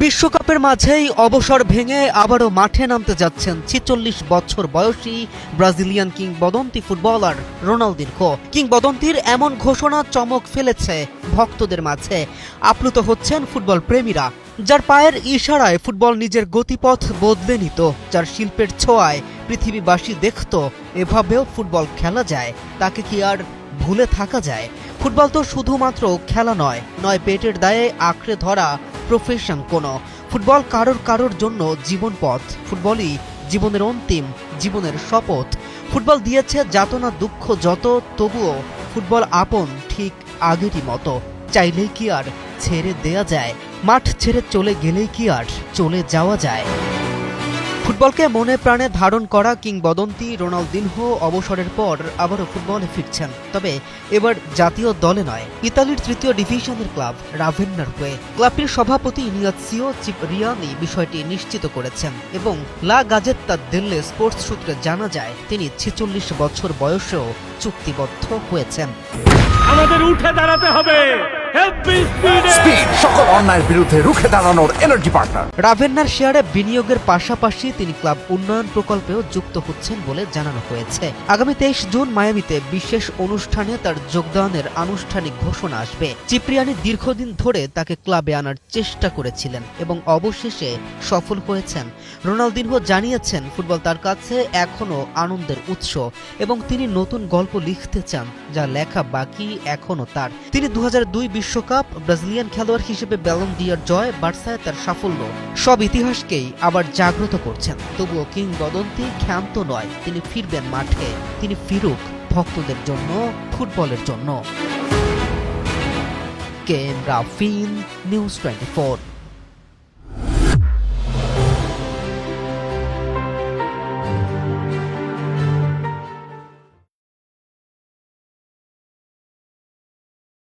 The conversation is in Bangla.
বিশ্বকাপের মাঝেই অবসর ভেঙে আবারও মাঠে নামতে যাচ্ছেন ৪৬ বছর বয়সী ব্রাজিলিয়ান কিংবদন্তি ফুটবলার রোনালদিনহো। কিংবদন্তির এমন ঘোষণা চমক ফেলেছে ভক্তদের মাঝে। আপ্লুত হচ্ছেন ফুটবল প্রেমীরা, যার পায়ের ইশারায় ফুটবল নিজের গতিপথ বদলে নিত, যার শিল্পের ছোঁয়ায় পৃথিবীবাসী দেখত এভাবেও ফুটবল খেলা যায়। তাকে কি আর ভুলে থাকা যায়? ফুটবল তো শুধুমাত্র খেলা নয় পেটের দায়ে আঁকড়ে ধরা প্রফেশন কোনো। ফুটবল কারোর জন্য জীবন পথ। ফুটবলই জীবনের অন্তিম, জীবনের শপথ। ফুটবল দিয়েছে যাতনা দুঃখ যত, তবুও ফুটবল আপন ঠিক আগেরই মতো। চাইলেই কি আর ছেড়ে দেয়া যায়? মাঠ ছেড়ে চলে গেলেই কি আর চলে যাওয়া যায়? ফুটবলকে মনে প্রাণে ধারণ করা কিংবদন্তি রোনালদিনহো অবসরের পর আবারও ফুটবলে ফিরছেন, তবে এবার জাতীয় দলে নয়, ইতালির তৃতীয় ডিভিশনের ক্লাব রাভেন্নার হয়ে। ক্লাবটির সভাপতি ইনিয়াজিও চিপ্রিয়ানি বিষয়টি নিশ্চিত করেছেন এবং লা গাজেত্তা দেল্লে স্পোর্টস সূত্রে জানা যায় তিনি ৪৬ বছর বয়সেও চুক্তিবদ্ধ হয়েছেন। আমাদের উঠে দাঁড়াতে হবে, সকল অন্যায়ের বিরুদ্ধে রুখে দাঁড়ানোর এনার্জি পার্টনার। রাভেন্নার শেয়ারে বিনিয়োগের পাশাপাশি তিনি ক্লাব উন্নয়ন প্রকল্পেও যুক্ত হচ্ছেন বলে জানানো হয়েছে। আগামী ২৩ জুন মায়ামিতে বিশেষ অনুষ্ঠানে তার যোগদানের আনুষ্ঠানিক ঘোষণা আসবে। চিপ্রিয়ানি দীর্ঘদিন ধরে তাকে ক্লাবে আনার চেষ্টা করেছিলেন এবং অবশেষে সফল হয়েছেন। রোনালদিনহো জানিয়েছেন ফুটবল তার কাছে এখনও আনন্দের উৎস এবং তিনি নতুন গল্প লিখতে চান, যা লেখা বাকি এখনও তার। তিনি ২০০২ বিশ্বকাপ, ব্রাজিলিয়ান খেলোয়াড় হিসেবে ব্যালন ডি'অর জয়, বার্সায় তার সাফল্য, সব ইতিহাসকেই আবার জাগ্রত করছেন। তবুও কিংবদন্তি ক্ষান্ত নয়, তিনি ফিরবেন মাঠে। তিনি ফিরুক ভক্তদের জন্য, ফুটবলের জন্য। K M Rafin, news 24।